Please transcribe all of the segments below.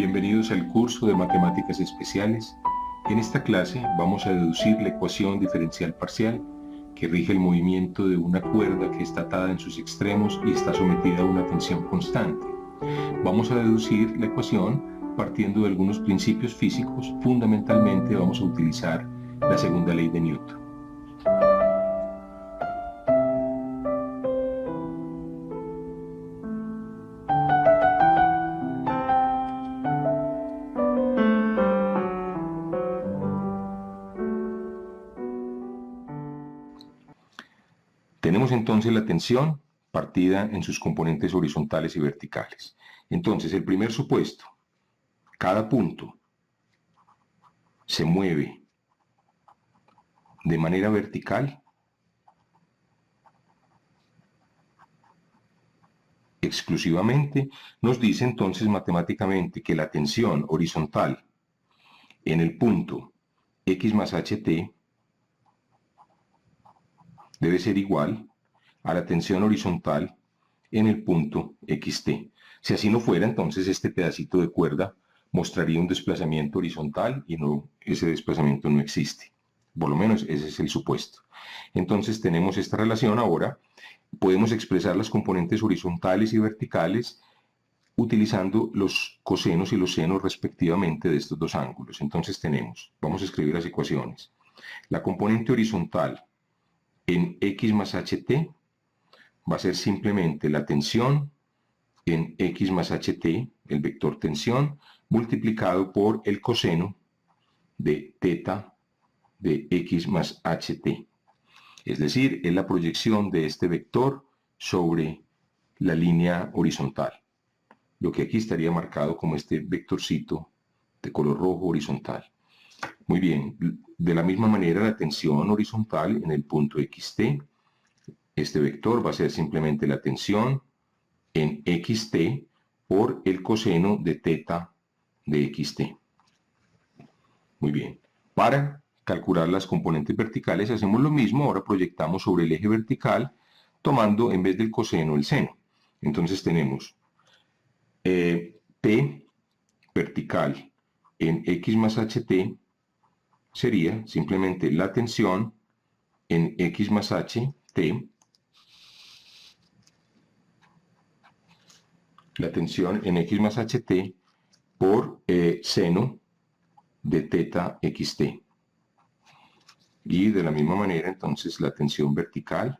Bienvenidos al curso de Matemáticas Especiales. En esta clase vamos a deducir la ecuación diferencial parcial que rige el movimiento de una cuerda que está atada en sus extremos y está sometida a una tensión constante. Vamos a deducir la ecuación partiendo de algunos principios físicos. Fundamentalmente vamos a utilizar la segunda ley de Newton. Tenemos entonces la tensión partida en sus componentes horizontales y verticales. Entonces, el primer supuesto, cada punto se mueve de manera vertical exclusivamente, nos dice entonces matemáticamente que la tensión horizontal en el punto x más ht debe ser igual a la tensión horizontal en el punto xt. Si así no fuera, entonces este pedacito de cuerda mostraría un desplazamiento horizontal y ese desplazamiento no existe. Por lo menos ese es el supuesto. Entonces tenemos esta relación ahora. Podemos expresar las componentes horizontales y verticales utilizando los cosenos y los senos respectivamente de estos dos ángulos. Entonces vamos a escribir las ecuaciones. La componente horizontal en x más ht va a ser simplemente la tensión en x más ht, el vector tensión, multiplicado por el coseno de teta de x más ht. Es decir, es la proyección de este vector sobre la línea horizontal. Lo que aquí estaría marcado como este vectorcito de color rojo horizontal. Muy bien, de la misma manera la tensión horizontal en el punto xt, este vector va a ser simplemente la tensión en xt por el coseno de teta de xt. Muy bien, para calcular las componentes verticales hacemos lo mismo. Ahora proyectamos sobre el eje vertical tomando en vez del coseno el seno. Entonces tenemos P vertical en x más ht sería simplemente la tensión en x más ht, la tensión en x más ht por seno de teta xt. Y de la misma manera, entonces, la tensión vertical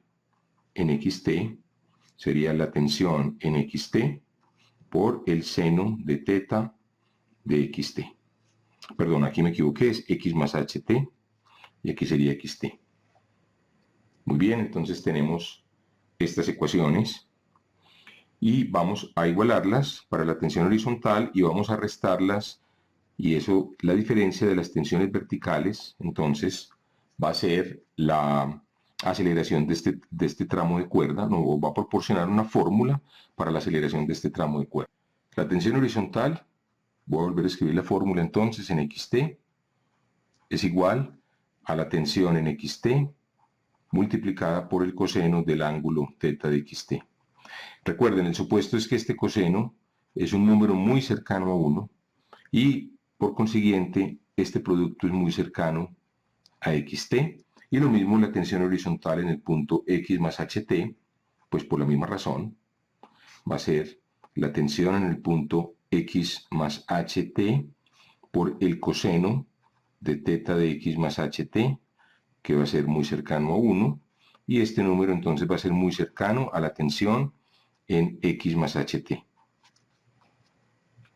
en xt sería la tensión en xt por el seno de teta de xt. Perdón, aquí me equivoqué, es x más ht y aquí sería xt. Muy bien, entonces tenemos estas ecuaciones y vamos a igualarlas para la tensión horizontal y vamos a restarlas, y eso, la diferencia de las tensiones verticales, entonces va a ser la aceleración de este tramo de cuerda, nos va a proporcionar una fórmula para la aceleración de este tramo de cuerda. La tensión horizontal, voy a volver a escribir la fórmula entonces, en xt es igual a la tensión en xt multiplicada por el coseno del ángulo teta de xt. Recuerden, el supuesto es que este coseno es un número muy cercano a 1 y por consiguiente este producto es muy cercano a xt, y lo mismo la tensión horizontal en el punto x más ht, pues por la misma razón va a ser la tensión en el punto x más ht por el coseno de teta de x más ht, que va a ser muy cercano a 1, y este número entonces va a ser muy cercano a la tensión en x más ht.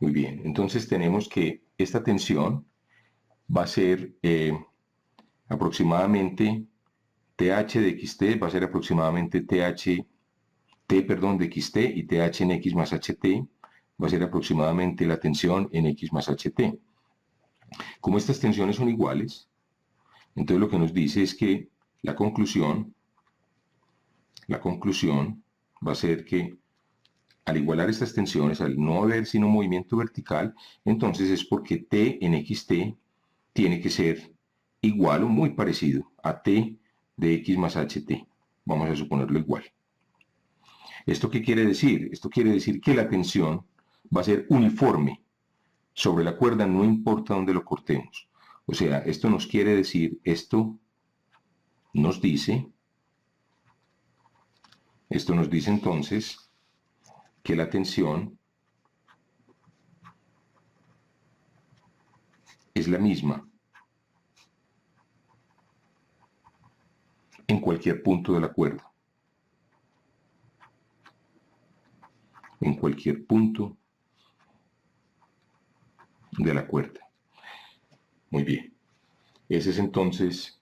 Muy bien, entonces tenemos que esta tensión va a ser aproximadamente TH de XT, va a ser aproximadamente T de XT, y TH en X más HT va a ser aproximadamente la tensión en X más HT. Como estas tensiones son iguales, entonces lo que nos dice es que la conclusión va a ser que al igualar estas tensiones, al no haber sino movimiento vertical, entonces es porque T en XT tiene que ser igual o muy parecido a T de X más HT. Vamos a suponerlo igual. ¿Esto qué quiere decir? Esto quiere decir que la tensión va a ser uniforme sobre la cuerda no importa dónde lo cortemos. O sea, esto nos quiere decir, esto nos dice entonces que la tensión es la misma en cualquier punto de la cuerda. En cualquier punto de la cuerda. Muy bien. Esa es entonces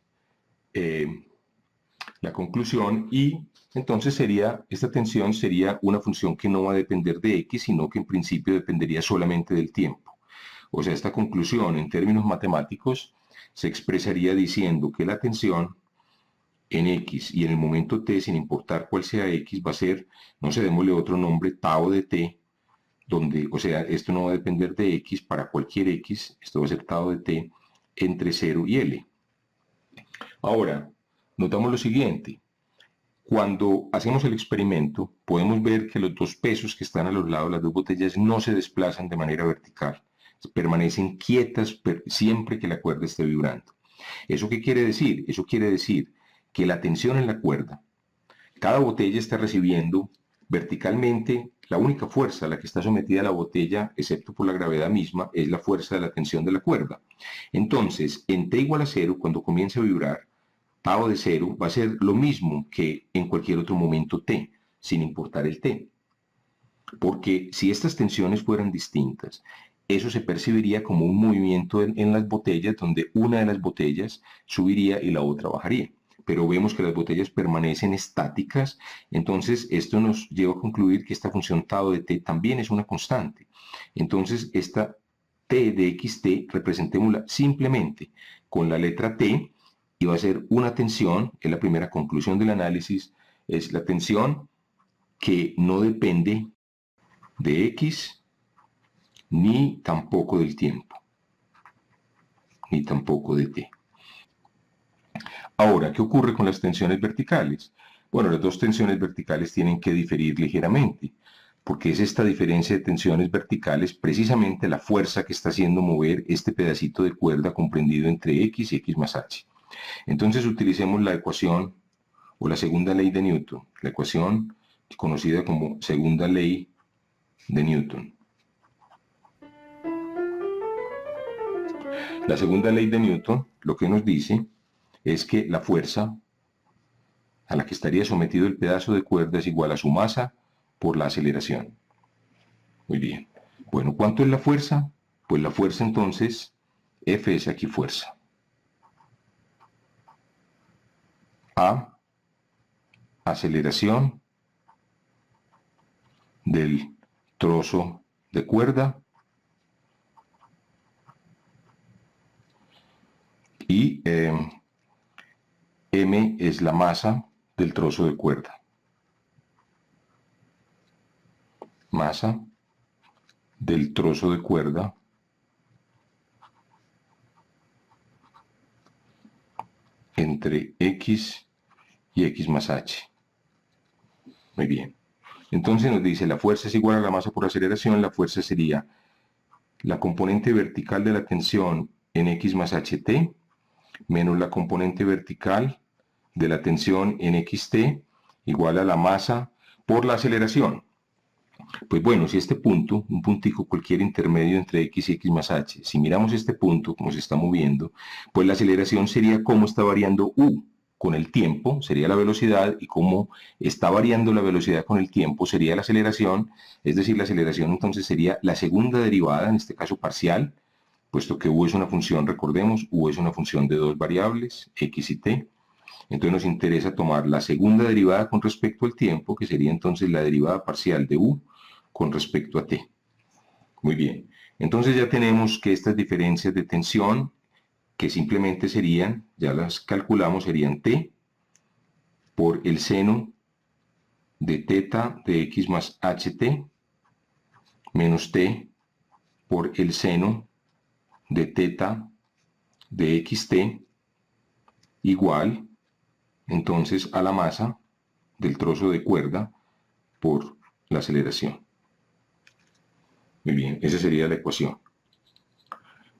la conclusión, y entonces esta tensión sería una función que no va a depender de x, sino que en principio dependería solamente del tiempo. O sea, esta conclusión en términos matemáticos se expresaría diciendo que la tensión en x y en el momento t, sin importar cuál sea x, va a ser, no sé, démosle otro nombre, tau de t, donde, o sea, esto no va a depender de x para cualquier x, esto va a ser tau de t entre 0 y L. Ahora, notamos lo siguiente. Cuando hacemos el experimento, podemos ver que los dos pesos que están a los lados de las dos botellas no se desplazan de manera vertical, permanecen quietas siempre que la cuerda esté vibrando. ¿Eso qué quiere decir? Eso quiere decir que la tensión en la cuerda, cada botella está recibiendo verticalmente, la única fuerza a la que está sometida la botella, excepto por la gravedad misma, es la fuerza de la tensión de la cuerda. Entonces, en t igual a 0, cuando comience a vibrar, tau de 0 va a ser lo mismo que en cualquier otro momento t, sin importar el t. Porque si estas tensiones fueran distintas, eso se percibiría como un movimiento en las botellas, donde una de las botellas subiría y la otra bajaría. Pero vemos que las botellas permanecen estáticas, entonces esto nos lleva a concluir que esta función tau de t también es una constante. Entonces esta t de xt representémosla simplemente con la letra t, y va a ser una tensión, es la primera conclusión del análisis, es la tensión que no depende de x ni tampoco del tiempo, ni tampoco de t. Ahora, ¿qué ocurre con las tensiones verticales? Bueno, las dos tensiones verticales tienen que diferir ligeramente, porque es esta diferencia de tensiones verticales precisamente la fuerza que está haciendo mover este pedacito de cuerda comprendido entre x y x más h. Entonces utilicemos la ecuación o la segunda ley de Newton, la ecuación conocida como segunda ley de Newton. La segunda ley de Newton lo que nos dice es que la fuerza a la que estaría sometido el pedazo de cuerda es igual a su masa por la aceleración. Muy bien. Bueno, ¿cuánto es la fuerza? Pues la fuerza entonces, F es aquí fuerza. A, aceleración del trozo de cuerda, y M es la masa del trozo de cuerda. Masa del trozo de cuerda entre x y x más h. Muy bien. Entonces nos dice la fuerza es igual a la masa por aceleración. La fuerza sería la componente vertical de la tensión en x más ht menos la componente vertical de la tensión en xt igual a la masa por la aceleración. Pues bueno, si este punto, un puntico cualquier intermedio entre x y x más h, si miramos este punto, como se está moviendo, pues la aceleración sería cómo está variando u con el tiempo, sería la velocidad, y cómo está variando la velocidad con el tiempo sería la aceleración, es decir, la aceleración entonces sería la segunda derivada, en este caso parcial, puesto que u es una función, recordemos, u es una función de dos variables, x y t. Entonces nos interesa tomar la segunda derivada con respecto al tiempo, que sería entonces la derivada parcial de u con respecto a t. Muy bien. Entonces ya tenemos que estas diferencias de tensión, que simplemente serían, ya las calculamos, serían t por el seno de teta de x más ht menos t por el seno de teta de xt igual entonces a la masa del trozo de cuerda por la aceleración. Muy bien, esa sería la ecuación.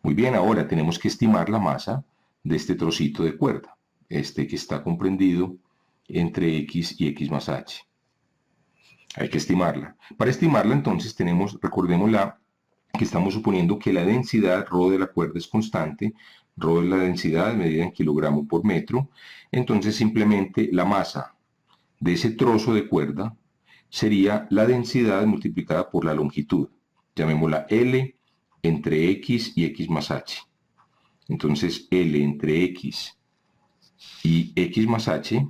Muy bien, ahora tenemos que estimar la masa de este trocito de cuerda, este que está comprendido entre X y X más H. Hay que estimarla. Para estimarla, entonces, recordémosla, que estamos suponiendo que la densidad ρ de la cuerda es constante, ρ es la densidad medida en kilogramo por metro, entonces simplemente la masa de ese trozo de cuerda sería la densidad multiplicada por la longitud, llamémosla L entre X y X más H. Entonces L entre X y X más H,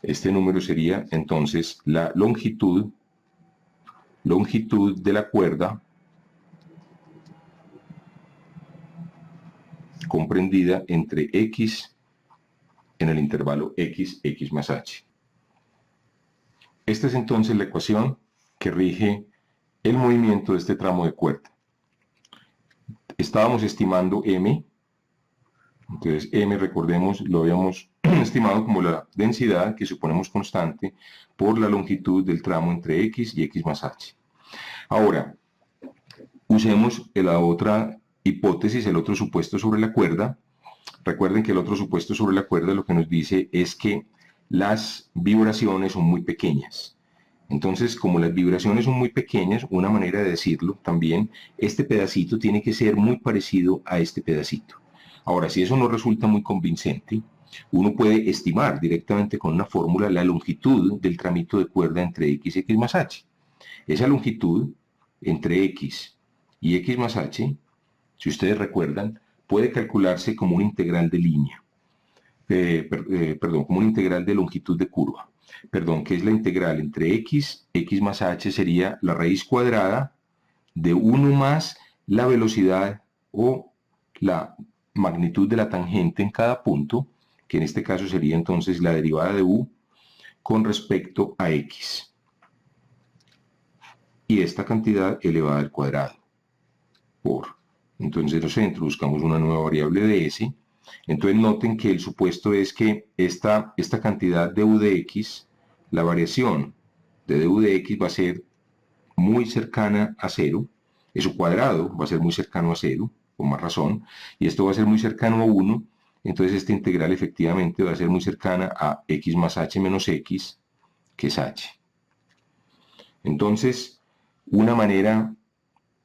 este número sería entonces la longitud de la cuerda comprendida entre X en el intervalo X, X más H. Esta es entonces la ecuación que rige el movimiento de este tramo de cuerda. Estábamos estimando M, entonces M, recordemos, lo habíamos estimado como la densidad que suponemos constante por la longitud del tramo entre X y X más H. Ahora, usemos la otra hipótesis, el otro supuesto sobre la cuerda. Recuerden que el otro supuesto sobre la cuerda lo que nos dice es que las vibraciones son muy pequeñas. Entonces, como las vibraciones son muy pequeñas, una manera de decirlo también, este pedacito tiene que ser muy parecido a este pedacito. Ahora, si eso no resulta muy convincente, uno puede estimar directamente con una fórmula la longitud del tramito de cuerda entre X y X más H. Esa longitud entre X y X más H, si ustedes recuerdan, puede calcularse como un integral de línea. Como un integral de longitud de curva. Que es la integral entre X más H sería la raíz cuadrada de 1 más la velocidad o la magnitud de la tangente en cada punto, que en este caso sería entonces la derivada de U con respecto a X. Y esta cantidad elevada al cuadrado por. Entonces, no sé, introduzcamos una nueva variable de S. Entonces noten que el supuesto es que esta cantidad de U de X, la variación de du de X va a ser muy cercana a 0, su cuadrado va a ser muy cercano a 0, con más razón, y esto va a ser muy cercano a 1, entonces esta integral efectivamente va a ser muy cercana a X más H menos X, que es H. Entonces, una manera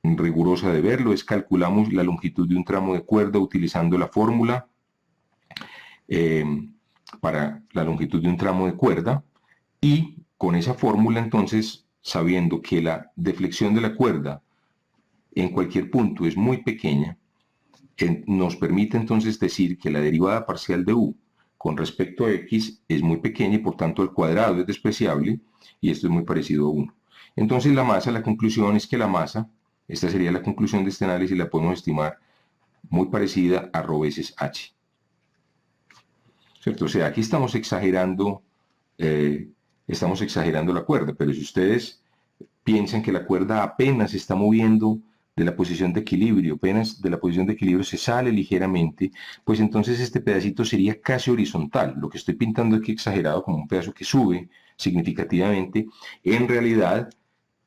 rigurosa de verlo es calculamos la longitud de un tramo de cuerda utilizando la fórmula para la longitud de un tramo de cuerda, y con esa fórmula entonces, sabiendo que la deflexión de la cuerda en cualquier punto es muy pequeña, nos permite entonces decir que la derivada parcial de U con respecto a X es muy pequeña y por tanto el cuadrado es despreciable, y esto es muy parecido a 1. Entonces la conclusión es que la masa, esta sería la conclusión de este análisis, la podemos estimar muy parecida a ρ veces H. ¿Cierto? O sea, aquí estamos exagerando la cuerda, pero si ustedes piensan que la cuerda apenas se está moviendo de la posición de equilibrio, apenas de la posición de equilibrio se sale ligeramente, pues entonces este pedacito sería casi horizontal. Lo que estoy pintando aquí exagerado como un pedazo que sube significativamente, en realidad,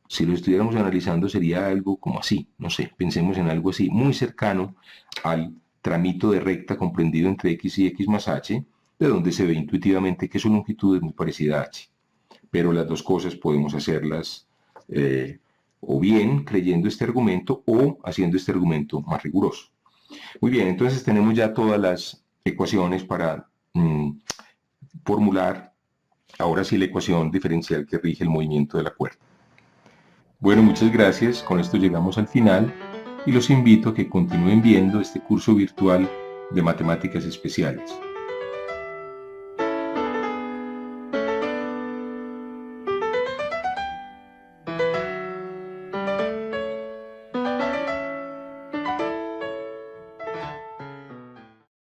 si lo estuviéramos analizando, sería algo como así, no sé, pensemos en algo así, muy cercano al tramito de recta comprendido entre X y X más H, de donde se ve intuitivamente que su longitud es muy parecida a H. Pero las dos cosas podemos hacerlas o bien creyendo este argumento o haciendo este argumento más riguroso. Muy bien, entonces tenemos ya todas las ecuaciones para formular ahora sí la ecuación diferencial que rige el movimiento de la cuerda. Bueno, muchas gracias. Con esto llegamos al final y los invito a que continúen viendo este curso virtual de matemáticas especiales.